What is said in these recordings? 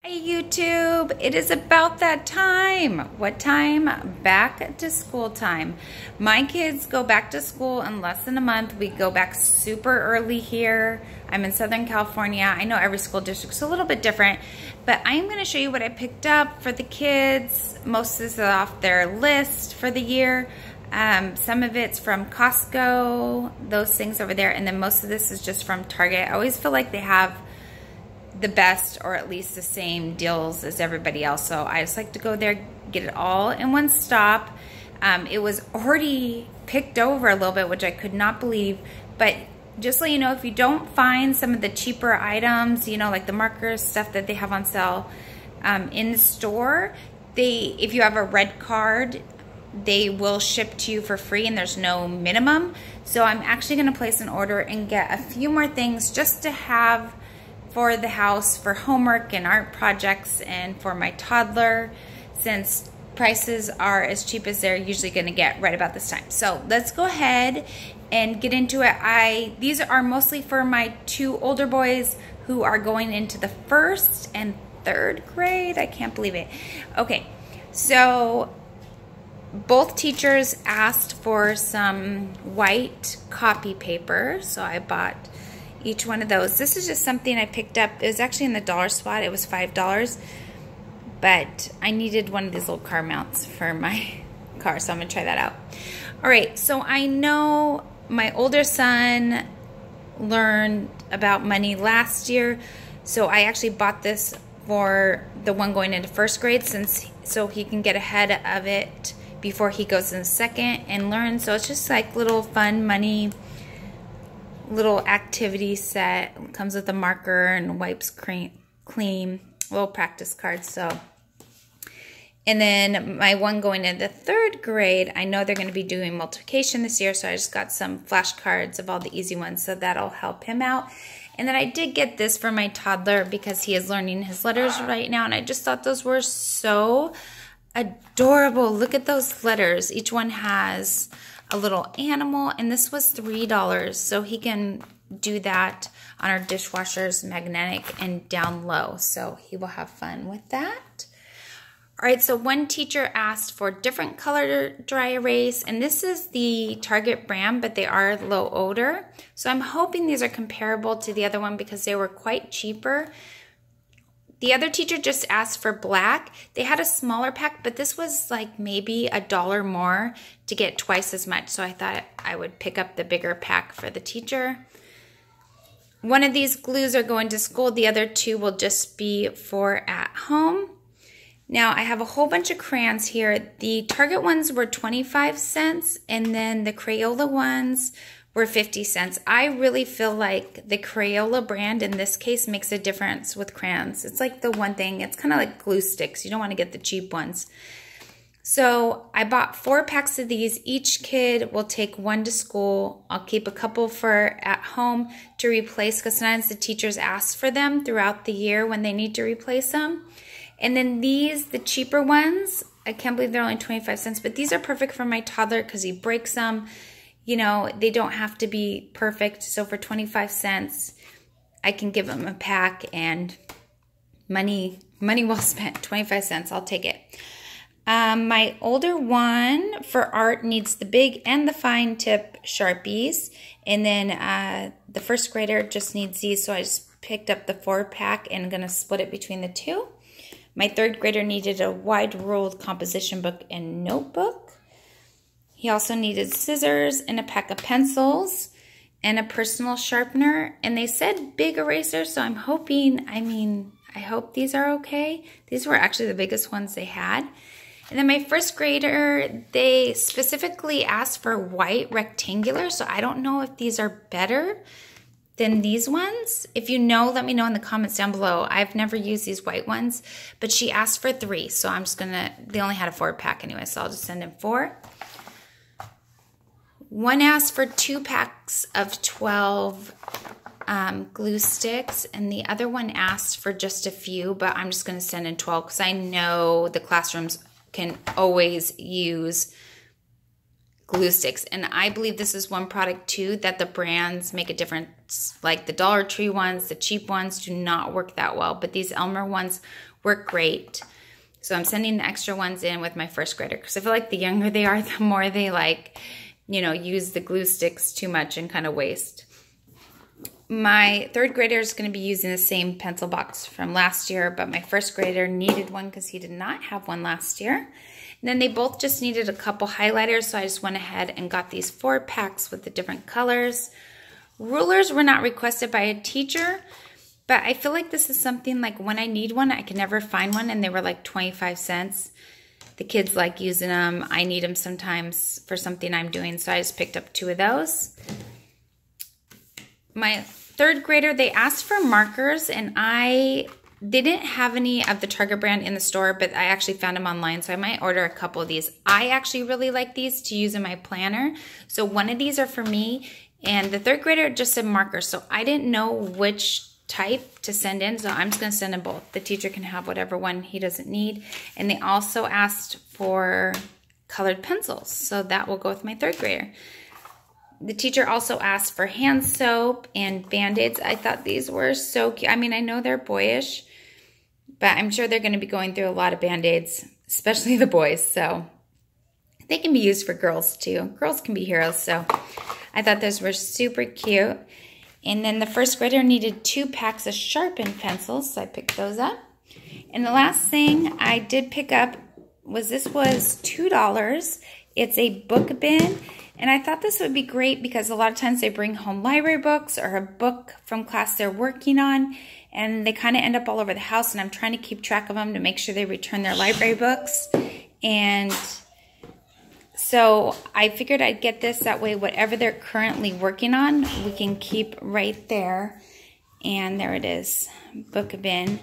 Hey YouTube, it is about that time. What time? Back to school time. My kids go back to school in less than a month. We go back super early here. I'm in Southern California. I know every school district's a little bit different, but I'm going to show you what I picked up for the kids. Most of this is off their list for the year. Some of it's from Costco, those things over there, and then most of this is just from Target. I always feel like they have the best or at least the same deals as everybody else, so I just like to go there, get it all in one stop. It was already picked over a little bit, which I could not believe, but just so you know, if you don't find some of the cheaper items, you know, like the markers, stuff that they have on sale in the store, if you have a red card, they will ship to you for free and there's no minimum. So I'm actually going to place an order and get a few more things just to have for the house, for homework and art projects, and for my toddler, since prices are as cheap as they're usually going to get right about this time. So let's go ahead and get into it. These are mostly for my two older boys who are going into the 1st and 3rd grade. I can't believe it. Okay, so both teachers asked for some white copy paper, so I bought each one of those. This is just something I picked up. It was actually in the dollar spot. It was $5, but I needed one of these little car mounts for my car, so I'm gonna try that out. All right, so I know my older son learned about money last year, so I actually bought this for the one going into 1st grade, so he can get ahead of it before he goes in 2nd and learn. So it's just like little fun money, little activity set. It comes with a marker and wipes clean, little practice cards. So, and then my one going into 3rd grade, I know they're going to be doing multiplication this year, so I just got some flashcards of all the easy ones, so that'll help him out. And then I did get this for my toddler because he is learning his letters right now, and I just thought those were so adorable. Look at those letters. Each one has a little animal, and this was $3, so he can do that on our dishwashers, magnetic and down low, so he will have fun with that. All right, so one teacher asked for different color dry erase, and this is the Target brand, but they are low odor, so I'm hoping these are comparable to the other one because they were quite cheaper. The other teacher just asked for black. They had a smaller pack, but this was like maybe $1 more to get twice as much. So I thought I would pick up the bigger pack for the teacher. One of these glues are going to school. The other two will just be for at home. Now I have a whole bunch of crayons here. The Target ones were 25 cents and then the Crayola ones were 50 cents. I really feel like the Crayola brand in this case makes a difference with crayons. It's like the one thing, it's kind of like glue sticks. You don't want to get the cheap ones. So I bought 4 packs of these. Each kid will take one to school. I'll keep a couple for at home to replace because sometimes the teachers ask for them throughout the year when they need to replace them. And then these, the cheaper ones, I can't believe they're only 25 cents, but these are perfect for my toddler because he breaks them. You know, they don't have to be perfect. So for 25 cents, I can give them a pack and money well spent. 25 cents, I'll take it. My older one for art needs the big and the fine tip Sharpies. And then the 1st grader just needs these. So I just picked up the 4-pack and I'm going to split it between the two. My 3rd grader needed a wide-ruled composition book and notebook. He also needed scissors and a pack of pencils and a personal sharpener. And they said big erasers, so I'm hoping, I hope these are okay. These were actually the biggest ones they had. And then my 1st grader, they specifically asked for white rectangular, so I don't know if these are better than these ones. If you know, let me know in the comments down below. I've never used these white ones, but she asked for 3, so I'm just gonna, they only had a 4-pack anyway, so I'll just send in 4. One asked for 2 packs of 12 glue sticks, and the other one asked for just a few, but I'm just going to send in 12 because I know the classrooms can always use glue sticks. And I believe this is one product too that the brands make a difference. Like the Dollar Tree ones, the cheap ones do not work that well, but these Elmer ones work great. So I'm sending the extra ones in with my first grader because I feel like the younger they are, the more they like, you know, use the glue sticks too much and kind of waste. My third grader is going to be using the same pencil box from last year, but my first grader needed one because he did not have one last year. And then they both just needed a couple highlighters, so I just went ahead and got these 4 packs with the different colors. Rulers were not requested by a teacher, but I feel like this is something like when I need one, I can never find one, and they were like 25 cents. The kids like using them. I need them sometimes for something I'm doing, so I just picked up 2 of those. My third grader, they asked for markers, and they didn't have any of the Target brand in the store, but I actually found them online, so I might order a couple of these. I actually really like these to use in my planner, so one of these are for me, and the third grader just said markers, so I didn't know which type to send in, so I'm just going to send them both. The teacher can have whatever one he doesn't need, and they also asked for colored pencils, so that will go with my third grader. The teacher also asked for hand soap and Band-Aids. I thought these were so cute. I mean, I know they're boyish, but I'm sure they're going to be going through a lot of Band-Aids, especially the boys. So they can be used for girls too. Girls can be heroes. So I thought those were super cute. And then the first grader needed 2 packs of sharpened pencils, so I picked those up. And the last thing I did pick up was this was $2. It's a book bin. And I thought this would be great because a lot of times they bring home library books or a book from class they're working on, and they kind of end up all over the house, and I'm trying to keep track of them to make sure they return their library books. And so I figured I'd get this, that way whatever they're currently working on, we can keep right there. And there it is, book bin.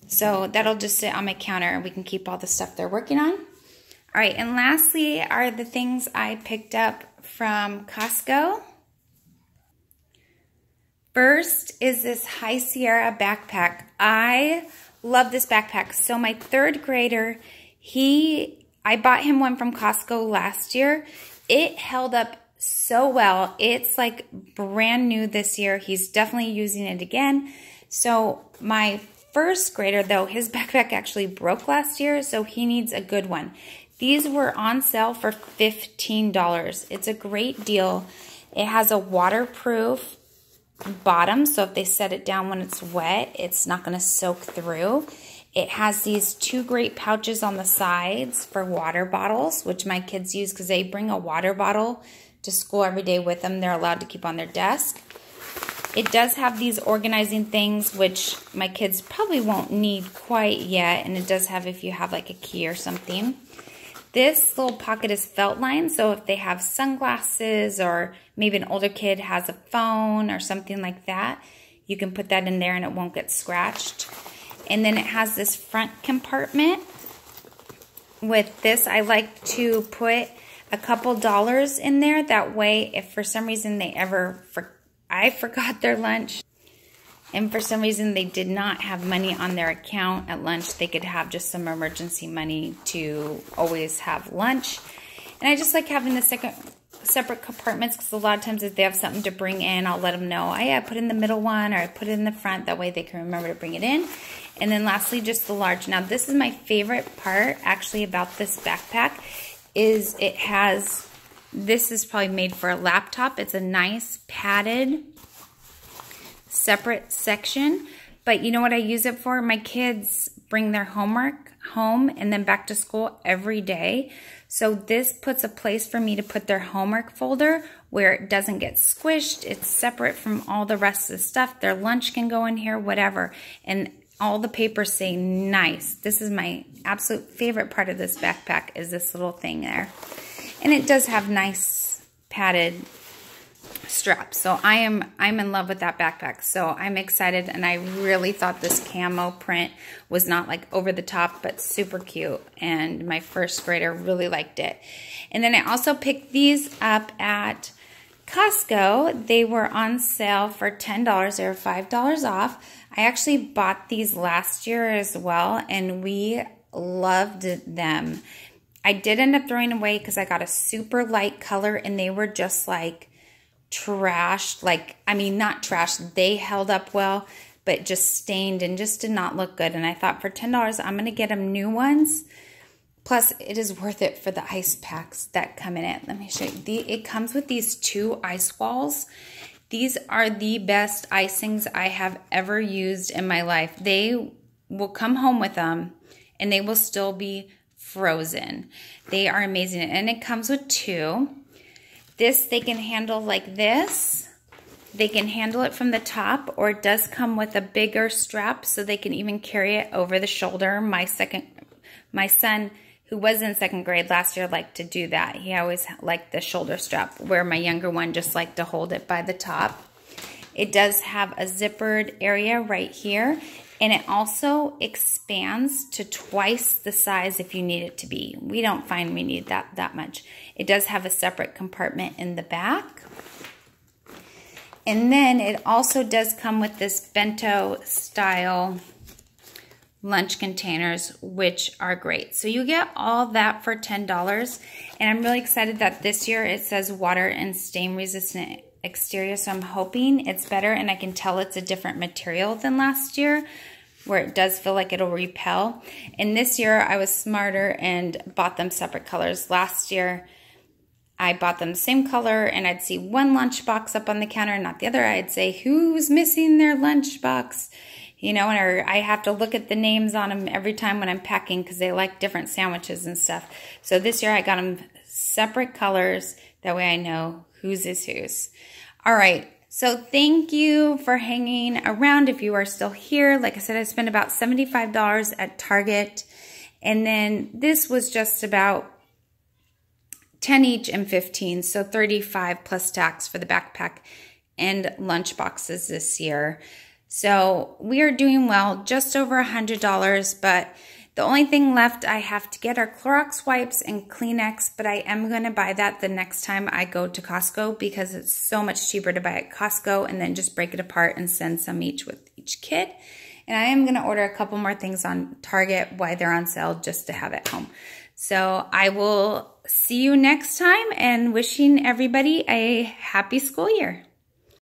So that'll just sit on my counter, and we can keep all the stuff they're working on. All right, and lastly are the things I picked up from Costco. First is this High Sierra backpack. I love this backpack. So my third grader, I bought him one from Costco last year. It held up so well. It's like brand new this year. He's definitely using it again. So my first grader, though, his backpack actually broke last year, so he needs a good one. These were on sale for $15. It's a great deal. It has a waterproof bottom, so if they set it down when it's wet, it's not going to soak through. It has these 2 great pouches on the sides for water bottles, which my kids use because they bring a water bottle to school every day with them. They're allowed to keep on their desk. It does have these organizing things, which my kids probably won't need quite yet, and it does have if you have like a key or something. This little pocket is felt lined, so if they have sunglasses or maybe an older kid has a phone or something like that, you can put that in there and it won't get scratched. And then it has this front compartment. With this, I like to put a couple dollars in there. That way, if for some reason I forgot their lunch, and for some reason they did not have money on their account at lunch, they could have just some emergency money to always have lunch. And I just like having the separate compartments because a lot of times if they have something to bring in, I'll let them know, oh yeah, I put in the middle one or I put it in the front. That way they can remember to bring it in. And then lastly, just the large. Now this is my favorite part actually about this backpack is it has, this is probably made for a laptop. It's a nice padded separate section, but you know what I use it for? My kids bring their homework home and then back to school every day. So this puts a place for me to put their homework folder where it doesn't get squished. It's separate from all the rest of the stuff. Their lunch can go in here, whatever. And all the papers say nice. This is my absolute favorite part of this backpack is this little thing there. And it does have nice padded straps. So I'm in love with that backpack. So I'm excited, and I really thought this camo print was not like over the top, but super cute. And my first grader really liked it. And then I also picked these up at Costco. They were on sale for $10. They were $5 off. I actually bought these last year as well, and we loved them. I did end up throwing away because I got a super light color and they were just like trashed. Like, I mean, not trashed. They held up well, but just stained and just did not look good. And I thought for $10, I'm going to get them new ones. Plus, it is worth it for the ice packs that come in it. Let me show you. It comes with these 2 ice walls. These are the best icings I have ever used in my life. They will come home with them and they will still be frozen. They are amazing. And it comes with 2. This they can handle like this. They can handle it from the top, or it does come with a bigger strap so they can even carry it over the shoulder. My son, who was in 2nd grade last year, liked to do that. He always liked the shoulder strap, where my younger one just liked to hold it by the top. It does have a zippered area right here, and it also expands to twice the size if you need it to be. We don't find we need that much. It does have a separate compartment in the back. And then it also does come with this bento style lunch containers, which are great. So you get all that for $10. And I'm really excited that this year it says water and stain resistant exterior. So I'm hoping it's better, and I can tell it's a different material than last year, where it does feel like it'll repel. And this year I was smarter and bought them separate colors. Last year I bought them the same color, and I'd see one lunchbox up on the counter and not the other. I'd say, who's missing their lunchbox? You know, or I have to look at the names on them every time when I'm packing because they like different sandwiches and stuff. So this year I got them separate colors. That way I know whose is whose. All right. So thank you for hanging around if you are still here. Like I said, I spent about $75 at Target. And then this was just about 10 each and 15. So 35 plus tax for the backpack and lunch boxes this year. So we are doing well, just over $100, but the only thing left I have to get are Clorox wipes and Kleenex, but I am going to buy that the next time I go to Costco because it's so much cheaper to buy at Costco and then just break it apart and send some each with each kid. And I am going to order a couple more things on Target while they're on sale just to have at home. So I will see you next time, and wishing everybody a happy school year.